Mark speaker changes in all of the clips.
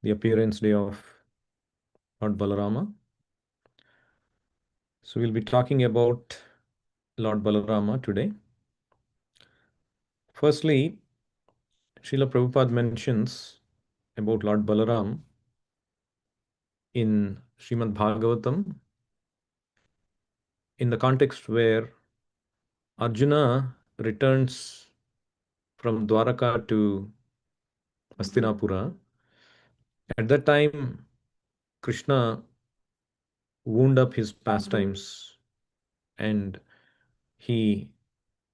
Speaker 1: the appearance day of Lord Balarama. So we'll be talking about Lord Balarama today. Firstly, Srila Prabhupada mentions about Lord Balaram in Srimad Bhagavatam in the context where Arjuna returns from Dwaraka to Hastinapura. At that time, Krishna wound up his pastimes and he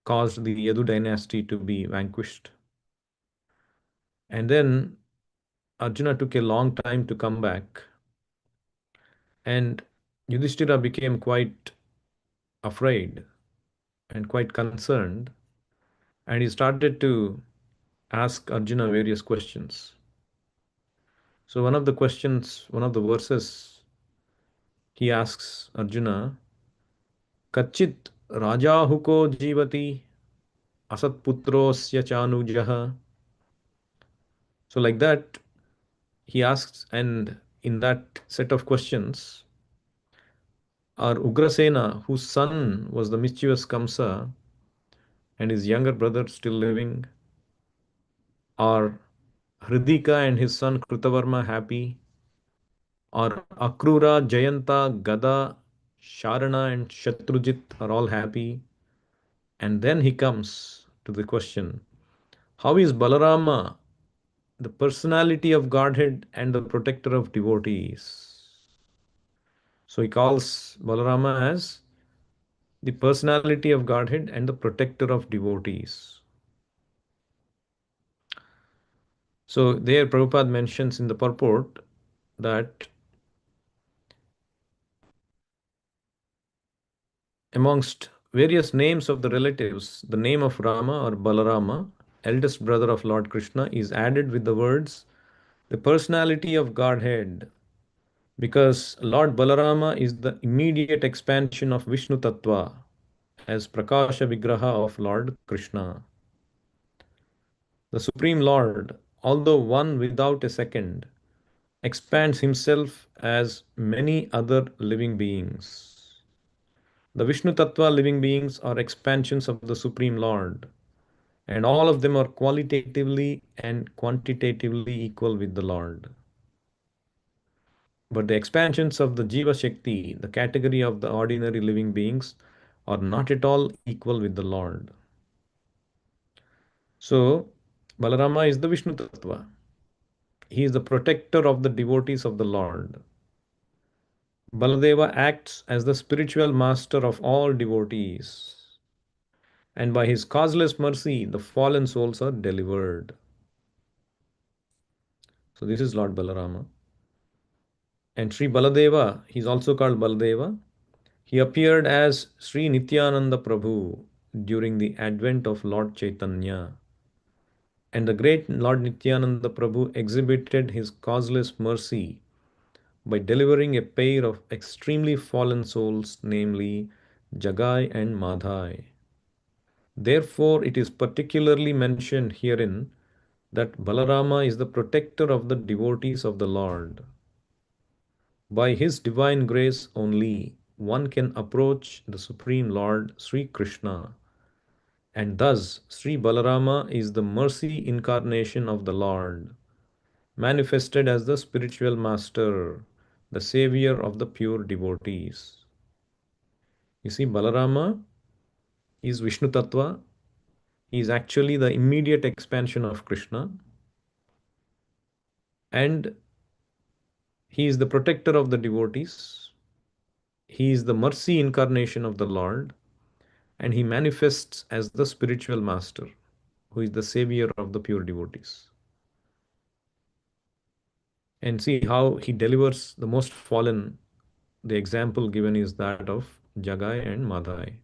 Speaker 1: caused the Yadu dynasty to be vanquished. And then Arjuna took a long time to come back, and Yudhishthira became quite afraid and quite concerned, and he started to ask Arjuna various questions. So, one of the verses, he asks Arjuna, Kachit Rajahuko Jivati Asatputrosya Chanujah. So, like that, he asks, and in that set of questions, are Ugrasena, whose son was the mischievous Kamsa, and his younger brother still living? Are Hridika and his son Krutavarma happy? Are Akrura, Jayanta, Gada, Sharana, and Shatrujit are all happy? And then he comes to the question, how is Balarama, the personality of Godhead and the protector of devotees? So he calls Balarama as the personality of Godhead and the protector of devotees. So there Prabhupada mentions in the purport that amongst various names of the relatives, the name of Rama or Balarama, eldest brother of Lord Krishna, is added with the words the personality of Godhead, because Lord Balarama is the immediate expansion of Vishnu Tattva as Prakasha Vigraha of Lord Krishna. The Supreme Lord, although one without a second, expands himself as many other living beings. The Vishnu Tattva living beings are expansions of the Supreme Lord, and all of them are qualitatively and quantitatively equal with the Lord. But the expansions of the Jiva Shakti, the category of the ordinary living beings, are not at all equal with the Lord. So, Balarama is the Vishnu Tattva. He is the protector of the devotees of the Lord. Baladeva acts as the spiritual master of all devotees, and by his causeless mercy, the fallen souls are delivered. So, this is Lord Balarama. And Sri Baladeva, he is also called Baladeva. He appeared as Sri Nityananda Prabhu during the advent of Lord Chaitanya. And the great Lord Nityananda Prabhu exhibited his causeless mercy by delivering a pair of extremely fallen souls, namely Jagai and Madhai. Therefore, it is particularly mentioned herein that Balarama is the protector of the devotees of the Lord. By his divine grace only, one can approach the Supreme Lord Sri Krishna. And thus, Sri Balarama is the mercy incarnation of the Lord, manifested as the spiritual master, the savior of the pure devotees. You see, Balarama is Vishnu Tattva. He is actually the immediate expansion of Krishna. And he is the protector of the devotees. He is the mercy incarnation of the Lord. And he manifests as the spiritual master, who is the savior of the pure devotees. And see how he delivers the most fallen. The example given is that of Jagai and Madhai.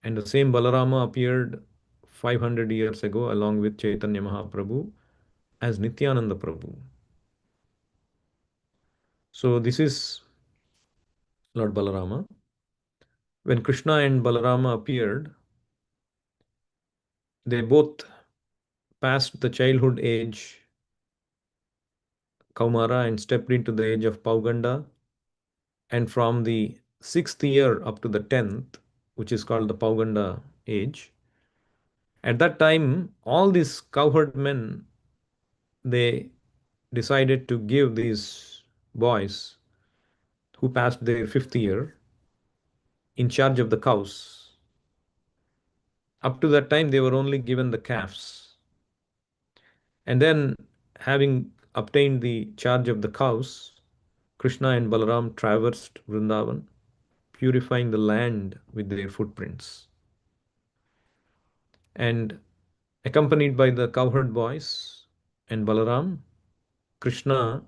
Speaker 1: And the same Balarama appeared 500 years ago along with Chaitanya Mahaprabhu as Nityananda Prabhu. So this is Lord Balarama. When Krishna and Balarama appeared, they both passed the childhood age Kaumara and stepped into the age of Pauganda. And from the sixth year up to the 10th, which is called the Pauganda age, at that time, all these cowherd men, they decided to give these boys who passed their fifth year in charge of the cows. Up to that time, they were only given the calves. And then, having obtained the charge of the cows, Krishna and Balaram traversed Vrindavan, purifying the land with their footprints. And accompanied by the cowherd boys and Balaram, Krishna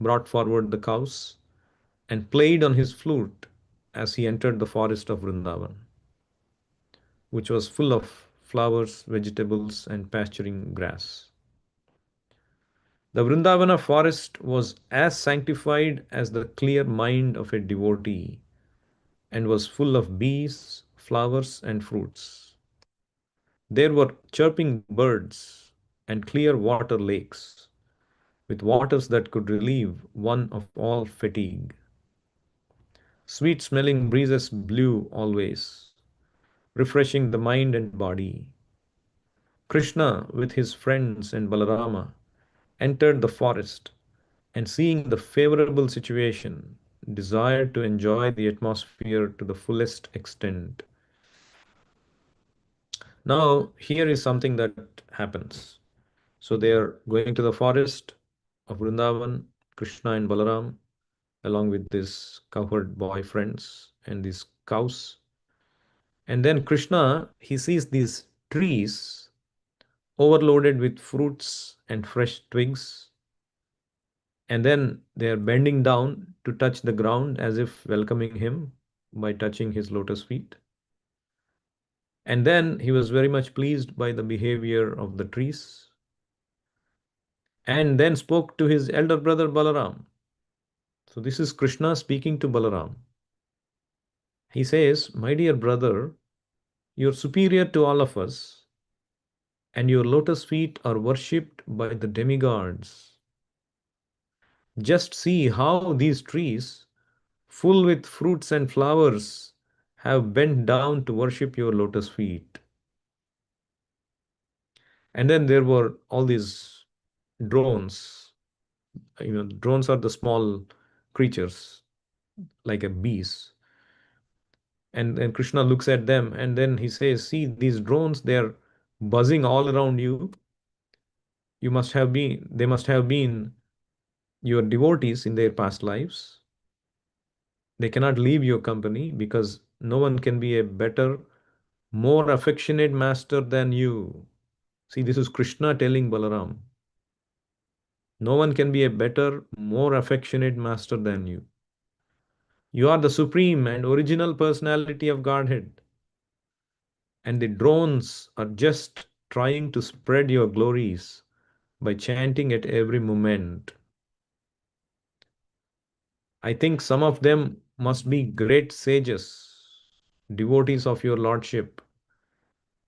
Speaker 1: brought forward the cows and played on his flute as he entered the forest of Vrindavan, which was full of flowers, vegetables, and pasturing grass. The Vrindavana forest was as sanctified as the clear mind of a devotee and was full of bees, flowers, and fruits. There were chirping birds and clear water lakes with waters that could relieve one of all fatigue. Sweet smelling breezes blew always, refreshing the mind and body. Krishna, with his friends and Balarama, entered the forest and, seeing the favorable situation, desired to enjoy the atmosphere to the fullest extent. Now, here is something that happens. So, they are going to the forest of Vrindavan, Krishna and Balaram, along with these cowherd boy friends and these cows. And then Krishna, he sees these trees overloaded with fruits and fresh twigs. And then they are bending down to touch the ground as if welcoming him by touching his lotus feet. And then he was very much pleased by the behavior of the trees and then spoke to his elder brother Balaram. So, this is Krishna speaking to Balaram. He says, "My dear brother, you're superior to all of us, and your lotus feet are worshipped by the demigods. Just see how these trees, full with fruits and flowers, have bent down to worship your lotus feet." And then there were all these drones. Drones are the small creatures like a bees. And Krishna looks at them and then he says, "See, these drones, they're buzzing all around you. They must have been your devotees in their past lives. They cannot leave your company because no one can be a better, more affectionate master than you." See, this is Krishna telling Balaram. No one can be a better, more affectionate master than you. You are the supreme and original personality of Godhead, and the drones are just trying to spread your glories by chanting at every moment. I think some of them must be great sages, devotees of your lordship,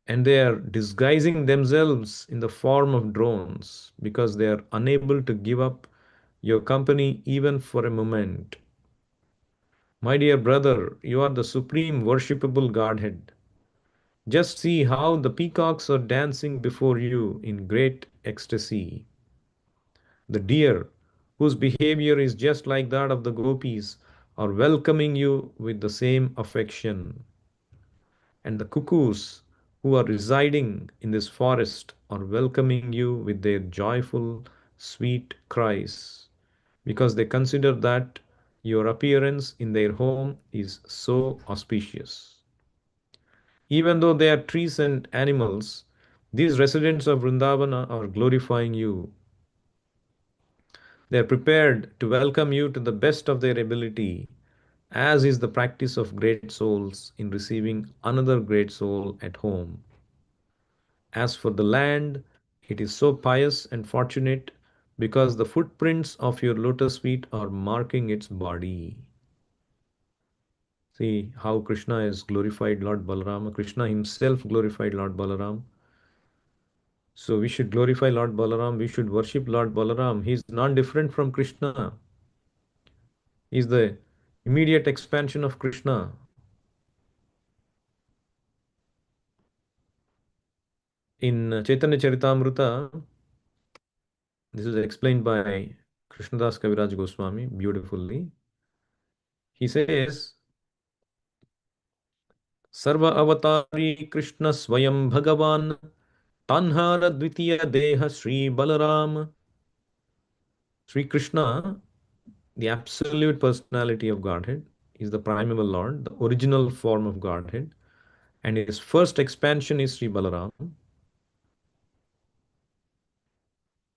Speaker 1: and they are disguising themselves in the form of drones because they are unable to give up your company even for a moment. My dear brother, you are the supreme worshipable Godhead. Just see how the peacocks are dancing before you in great ecstasy. The deer, whose behavior is just like that of the gopis, are welcoming you with the same affection. And the cuckoos, who are residing in this forest, are welcoming you with their joyful, sweet cries, because they consider that your appearance in their home is so auspicious. Even though they are trees and animals, these residents of Vrindavana are glorifying you. They are prepared to welcome you to the best of their ability, as is the practice of great souls in receiving another great soul at home. As for the land, it is so pious and fortunate because the footprints of your lotus feet are marking its body. See how Krishna is glorified Lord Balarama. Krishna himself glorified Lord Balaram. So we should glorify Lord Balaram, we should worship Lord Balaram. He is not different from Krishna. He is the immediate expansion of Krishna. In Chaitanya Charitamrita, this is explained by Krishnadas Kaviraj Goswami beautifully. He says, Sarva Avatari Krishna Swayam Bhagavan Tanhara Dvitiya Deha Sri Balaram. Sri Krishna, the absolute personality of Godhead, is the primeval Lord, the original form of Godhead, and his first expansion is Sri Balaram.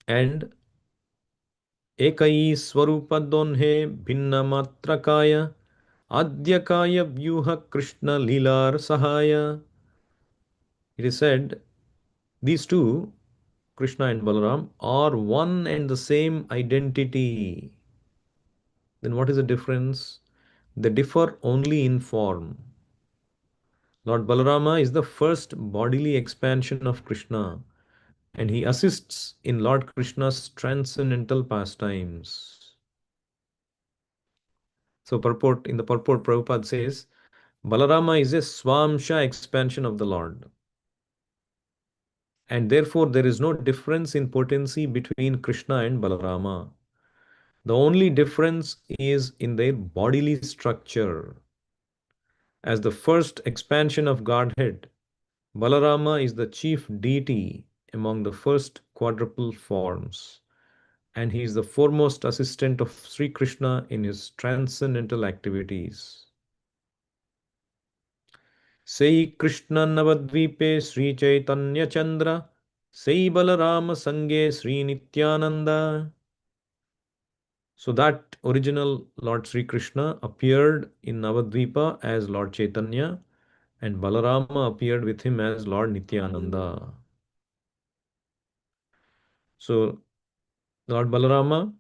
Speaker 1: And Ekai Swarupadonhe Bhinnamatrakaya Adyakaya Vyuha Krishna Lilar Sahaya. It is said these two, Krishna and Balaram, are one and the same identity. Then what is the difference? They differ only in form. Lord Balarama is the first bodily expansion of Krishna, and he assists in Lord Krishna's transcendental pastimes. So, purport in the purport, Prabhupada says, Balarama is a Swamsha expansion of the Lord, and therefore there is no difference in potency between Krishna and Balarama. The only difference is in their bodily structure. As the first expansion of Godhead, Balarama is the chief deity among the first quadruple forms, and he is the foremost assistant of Sri Krishna in his transcendental activities. Sei Krishna Navadvipe Sri Chaitanya Chandra, Sei Balarama Sange Sri Nityananda. So that original Lord Sri Krishna appeared in Navadvipa as Lord Chaitanya, and Balarama appeared with him as Lord Nityananda. So Lord Balarama,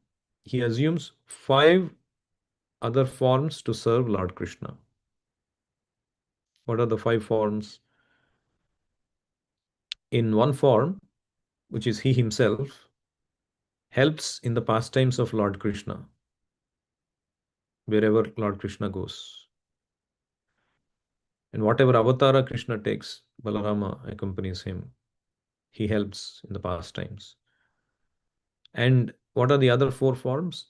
Speaker 1: he assumes five other forms to serve Lord Krishna. What are the five forms? In one form, which is he himself, helps in the pastimes of Lord Krishna, wherever Lord Krishna goes. And whatever avatara Krishna takes, Balarama accompanies him. He helps in the pastimes. And what are the other four forms?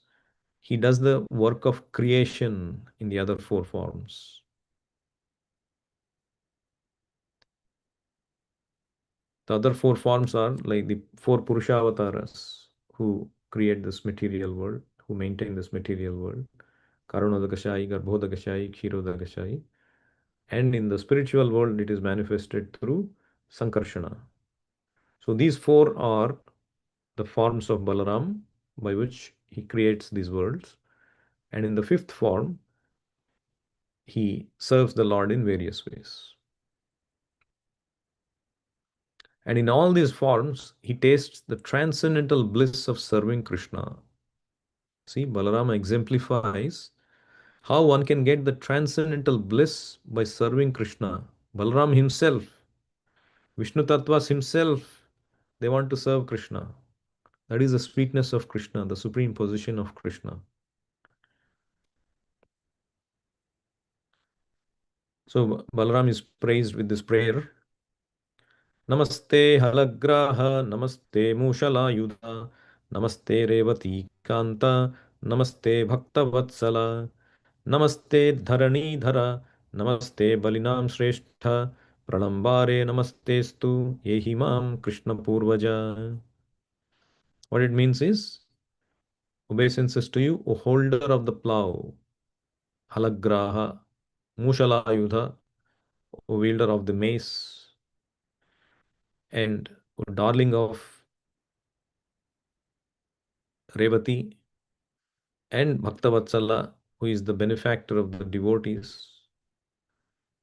Speaker 1: He does the work of creation in the other four forms. The other four forms are like the four Purusha avatars who create this material world, who maintain this material world. Karunodakashayi, Garbhodakashayi, Kshirodakashayi. And in the spiritual world, it is manifested through Sankarshana. So these four are the forms of Balaram by which he creates these worlds. And in the fifth form, he serves the Lord in various ways. And in all these forms, he tastes the transcendental bliss of serving Krishna. See, Balarama exemplifies how one can get the transcendental bliss by serving Krishna. Balaram himself, Vishnu Tattvas himself, they want to serve Krishna. That is the sweetness of Krishna, the supreme position of Krishna. So Balaram is praised with this prayer. Namaste Halagraha, Namaste Mushalayudha, Namaste Revati Kanta, Namaste Bhaktavatsala, Namaste Dharani Dhara, Namaste Balinam Shrestha, Pranambare Namaste Stu, Yehimam Krishna Purvaja. What it means is, obeisances to you, O holder of the plough, Halagraha, Mushalayudha, O wielder of the mace, and O darling of Revati, and Bhaktavatsala, who is the benefactor of the devotees.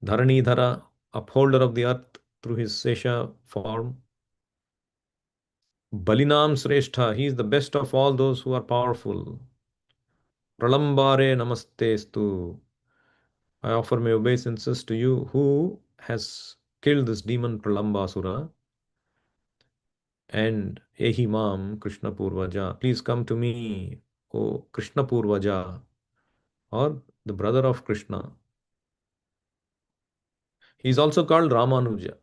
Speaker 1: Dharanidhara, upholder of the earth through his Sesha form. Balinam Srestha, he is the best of all those who are powerful. Pralambare Namastestu, I offer my obeisances to you who has killed this demon Pralambasura. And Ehi Mam Krishna Purvaja, please come to me, O Krishna Purvaja, or the brother of Krishna. He is also called Ramanuja.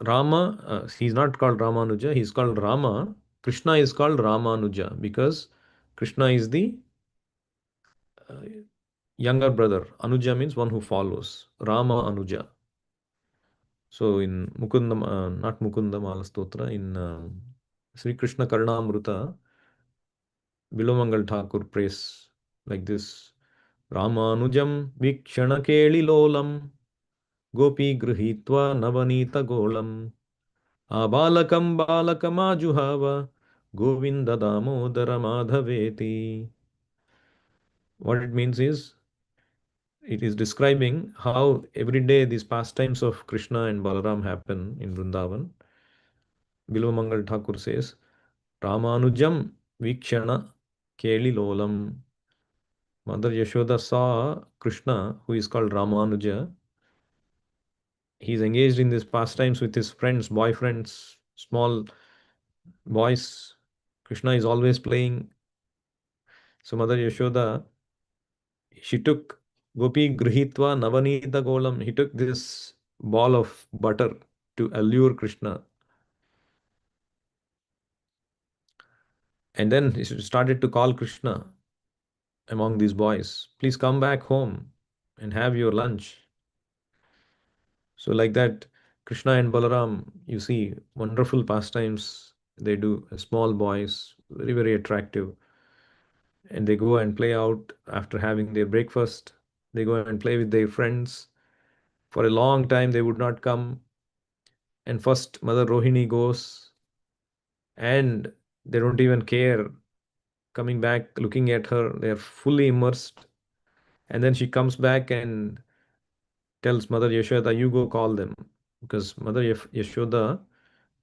Speaker 1: Rama, he's not called Ramanuja, he's called Rama. Krishna is called Ramanuja because Krishna is the uh, younger brother. Anuja means one who follows. Rama Anuja. So in Mukundam, not Mukundamala Stotra, in Sri Krishna Karnamruta, Bilomangal Thakur prays like this: Ramanujam Vikshana Keli Lolam Gopi Grihitva Navanita Golam Abalakam Balakamajuhava Govinda Damodara Madhaveti. What it means is, it is describing how every day these pastimes of Krishna and Balaram happen in Vrindavan. Bilomangal Thakur says, Ramanujam Vikshana Keli Lolam. Mother Yashoda saw Krishna, who is called Ramanuja. He is engaged in these pastimes with his friends, boyfriends, small boys. Krishna is always playing. So Mother Yashoda, she took Gopi Grihitva Navanita Golam. He took this ball of butter to allure Krishna. And then he started to call Krishna among these boys, please come back home and have your lunch. So, like that, Krishna and Balaram, you see, wonderful pastimes they do. Small boys, very, very attractive. And they go and play out after having their breakfast. They go and play with their friends. For a long time, they would not come. And first, Mother Rohini goes, and they don't even care. Coming back, looking at her, they're fully immersed. And then she comes back and tells Mother Yashoda, you go call them. Because Mother Yashoda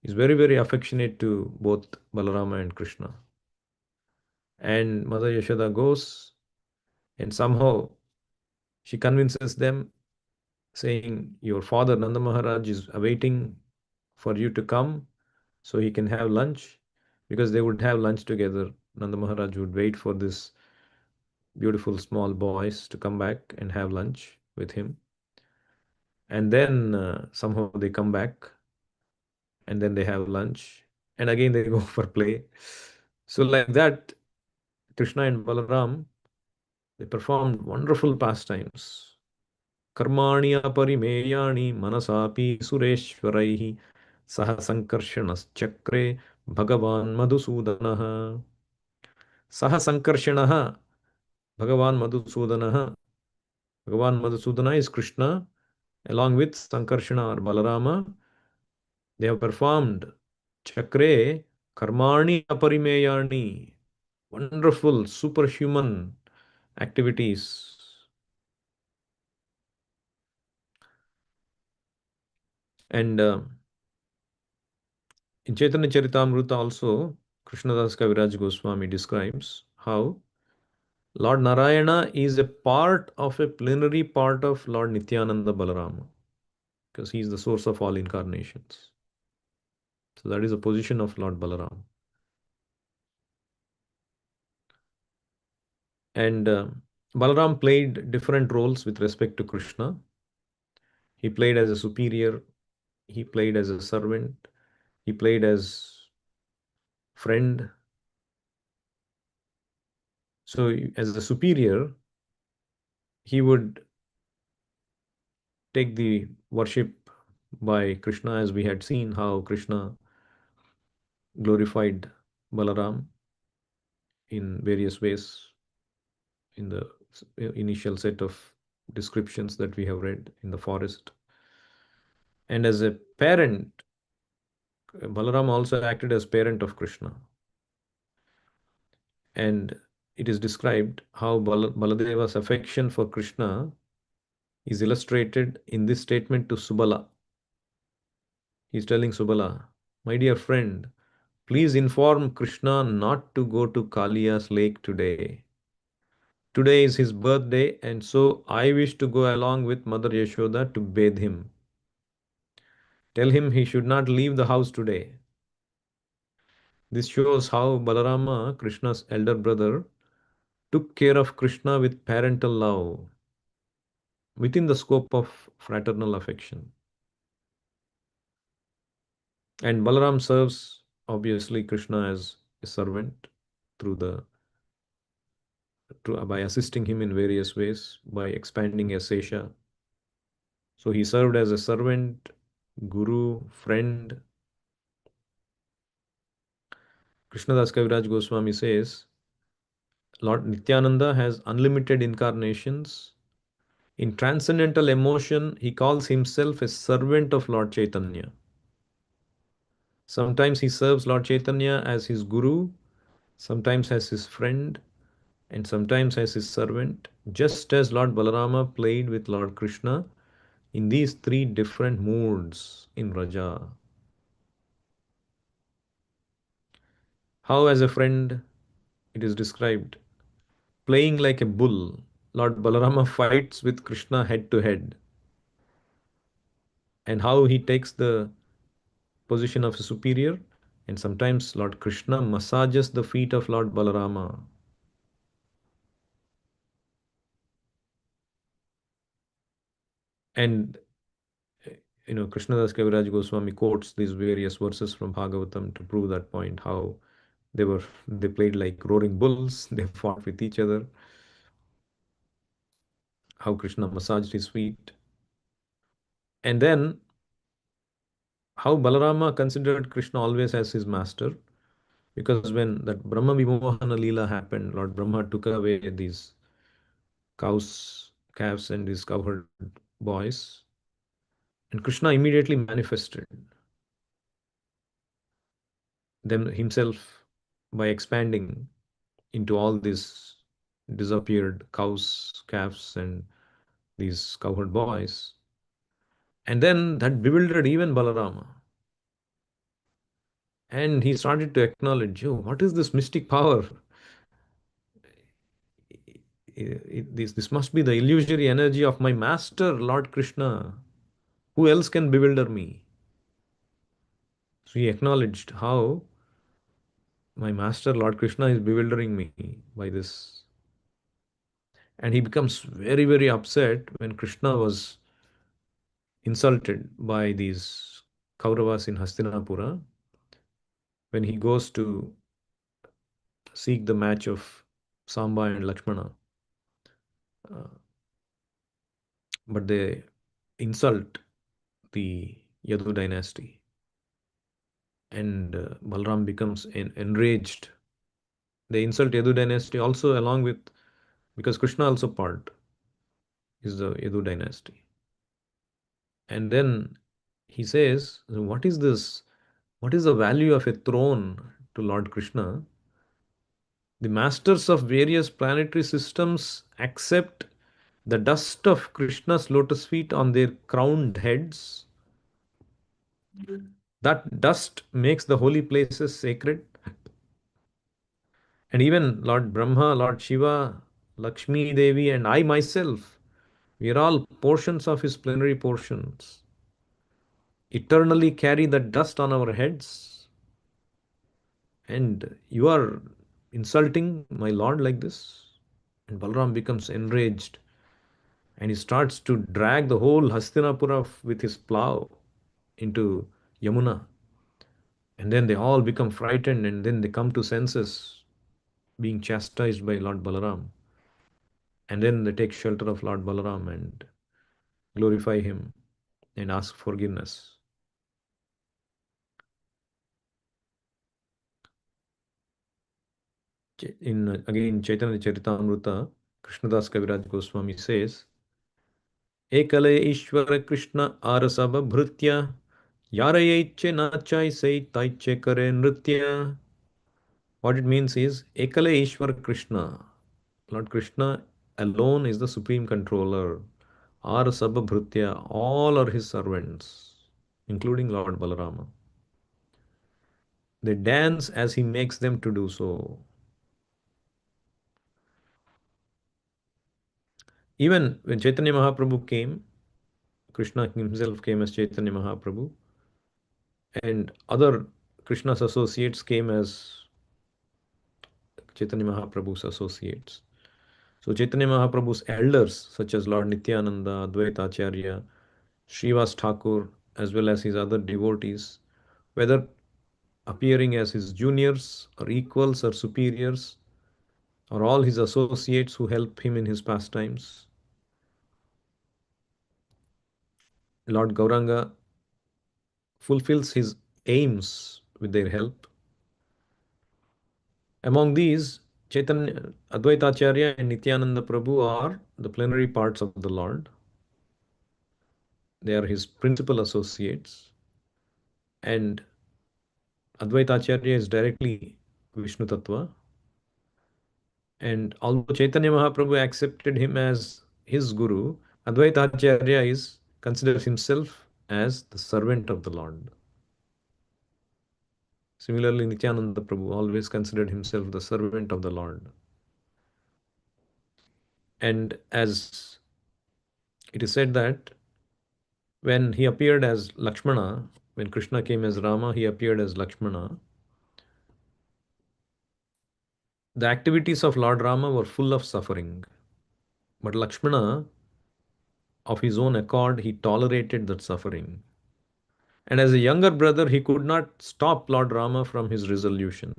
Speaker 1: is very, very affectionate to both Balarama and Krishna. And Mother Yashoda goes, and somehow she convinces them, saying, your father Nanda Maharaj is awaiting for you to come so he can have lunch, because they would have lunch together. Nanda Maharaj would wait for this beautiful small boys to come back and have lunch with him. And then somehow they come back, and then they have lunch, and again they go for play. So, like that, Krishna and Balaram, they performed wonderful pastimes. Karmani aparimeryani manasapi sureshwaraihi saha sankarshanas chakre bhagavan madhusudanaha. Saha sankarshanaha bhagavan madhusudanaha. Bhagavan Madhusudana is Krishna, along with Sankarshana or Balarama. They have performed Chakre Karmani Aparimeyani, wonderful superhuman activities. And in Chaitanya Charitamrita also, Krishnadas Kaviraj Goswami describes how Lord Narayana is a part of a plenary part of Lord Nityananda Balarama, because he is the source of all incarnations. So that is the position of Lord Balaram. And Balaram played different roles with respect to Krishna. He played as a superior, he played as a servant, he played as friend. So, as a superior, he would take the worship by Krishna, as we had seen how Krishna glorified Balaram in various ways in the initial set of descriptions that we have read in the forest. And as a parent, Balaram also acted as parent of Krishna. And it is described how Baladeva's affection for Krishna is illustrated in this statement to Subala. He is telling Subala, my dear friend, please inform Krishna not to go to Kaliya's lake today. Today is his birthday, and so I wish to go along with Mother Yashoda to bathe him. Tell him he should not leave the house today. This shows how Balarama, Krishna's elder brother, took care of Krishna with parental love within the scope of fraternal affection. And Balaram serves obviously Krishna as a servant through by assisting him in various ways, by expanding his Sesha. So he served as a servant, guru, friend. Krishnadas Kaviraj Goswami says Lord Nityananda has unlimited incarnations. In transcendental emotion, he calls himself a servant of Lord Chaitanya. Sometimes he serves Lord Chaitanya as his guru, sometimes as his friend, and sometimes as his servant, just as Lord Balarama played with Lord Krishna in these three different moods in Raja. How, as a friend, it is described playing like a bull, Lord Balarama fights with Krishna head to head, and how he takes the position of a superior, and sometimes Lord Krishna massages the feet of Lord Balarama. And Krishnadas Kaviraj Goswami quotes these various verses from Bhagavatam to prove that point, how they played like roaring bulls, they fought with each other, how Krishna massaged his feet. And then how Balarama considered Krishna always as his master, because when that Brahma Vimohana Leela happened, Lord Brahma took away these calves and these cowherd boys, and Krishna immediately manifested them himself by expanding into all these disappeared cows, calves, and these cowherd boys. And then that bewildered even Balarama. And he started to acknowledge, oh, what is this mystic power? This must be the illusory energy of my master, Lord Krishna. Who else can bewilder me? So he acknowledged how my master, Lord Krishna, is bewildering me by this. And he becomes very, very upset when Krishna was insulted by these Kauravas in Hastinapura, when he goes to seek the match of Samba and Lakshmana. Uh, but they insult the Yadu dynasty. And Balram becomes enraged. They insult Yadu dynasty also along with, because Krishna also part is the Yadu dynasty. And then he says, what is this? What is the value of a throne to Lord Krishna? The masters of various planetary systems accept the dust of Krishna's lotus feet on their crowned heads. That dust makes the holy places sacred. And even Lord Brahma, Lord Shiva, Lakshmi Devi, and I myself, we are all portions of his plenary portions. Eternally carry the dust on our heads. And you are insulting my Lord like this? And Balram becomes enraged, and he starts to drag the whole Hastinapura with his plow into Yamuna. And then they all become frightened, and then they come to senses, being chastised by Lord Balaram. And then they take shelter of Lord Balaram and glorify him and ask forgiveness. In again Chaitanya Charitamrita, Krishnadas Kaviraj Goswami says, Ekale Ishvara Krishna Arasava Bhrutya Yarayaiche Nachai Sai Taiche Kare Nritya. What it means is Ekale Ishvara Krishna. Lord Krishna alone is the supreme controller. Arasava Bhrutya, all are his servants, including Lord Balarama. They dance as he makes them to do so. Even when Chaitanya Mahaprabhu came, Krishna himself came as Chaitanya Mahaprabhu. And other Krishna's associates came as Chaitanya Mahaprabhu's associates. So Chaitanya Mahaprabhu's elders, such as Lord Nityananda, Advaita Acharya, Srivas Thakur, as well as his other devotees, whether appearing as his juniors or equals or superiors, or all his associates who help him in his pastimes, Lord Gauranga fulfills his aims with their help. Among these, Chaitanya, Advaita Acharya and Nityananda Prabhu are the plenary parts of the Lord. They are his principal associates. And Advaita Acharya is directly Vishnu Tattva. And although Chaitanya Mahaprabhu accepted him as his guru, Advaita Acharya considers himself as the servant of the Lord. Similarly, Nityananda Prabhu always considered himself the servant of the Lord. And as it is said that when he appeared as Lakshmana, when Krishna came as Rama, he appeared as Lakshmana. The activities of Lord Rama were full of suffering. But Lakshmana, of his own accord, he tolerated that suffering. And as a younger brother, he could not stop Lord Rama from his resolution.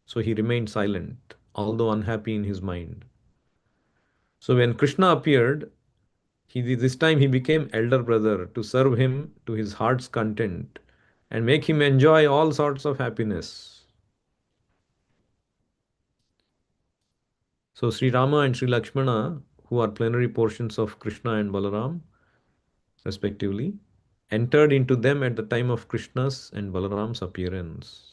Speaker 1: So he remained silent, although unhappy in his mind. So when Krishna appeared, this time he became elder brother to serve him to his heart's content and make him enjoy all sorts of happiness. So Sri Rama and Sri Lakshmana, who are plenary portions of Krishna and Balaram, respectively, entered into them at the time of Krishna's and Balaram's appearance.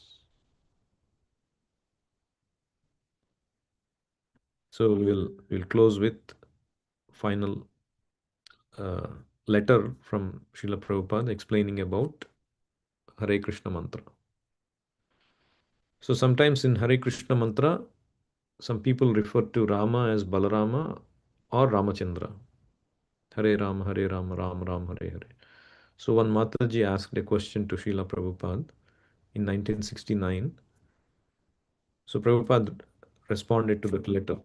Speaker 1: So we'll close with final uh, letter from Srila Prabhupada explaining about Hare Krishna mantra. So sometimes in Hare Krishna mantra, some people refer to Rama as Balarama or Ramachandra. Hare Rama, Ram Ram, Hare Hare. So one Mataji asked a question to Srila Prabhupada in 1969. So Prabhupada responded to that letter.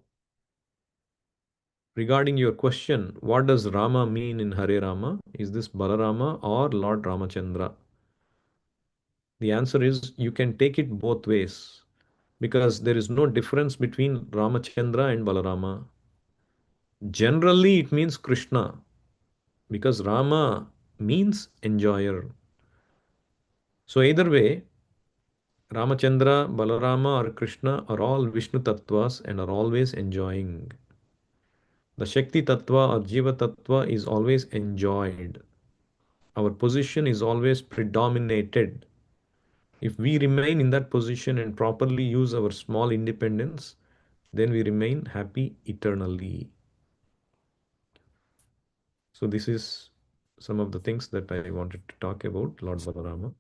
Speaker 1: Regarding your question, what does Rama mean in Hare Rama? Is this Balarama or Lord Ramachandra? The answer is you can take it both ways because there is no difference between Ramachandra and Balarama. Generally, it means Krishna because Rama means enjoyer. So, either way, Ramachandra, Balarama, or Krishna are all Vishnu Tattvas and are always enjoying. The Shakti Tattva or Jiva Tattva is always enjoyed. Our position is always predominated. If we remain in that position and properly use our small independence, then we remain happy eternally. So, this is some of the things that I wanted to talk about Lord Balarama.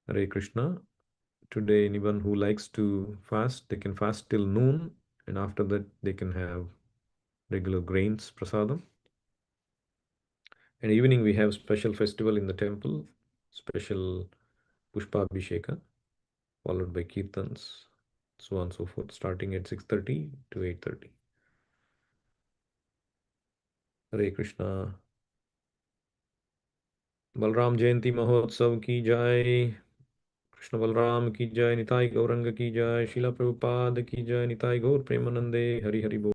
Speaker 1: Hare Krishna. Today, anyone who likes to fast, they can fast till noon, and after that, they can have regular grains prasadam. And evening, we have special festival in the temple, special Pushpa Abhisheka, followed by Kirtans, so on and so forth, starting at 6:30 to 8:30. Hare Krishna. Balram जयंती महोत्सव की जय. कृष्ण बलराम की जय. निताई गौरंग की जय. शीला प्रभुपाद की जय. निताई गौर प्रेमानंदे. हरि हरि बोल.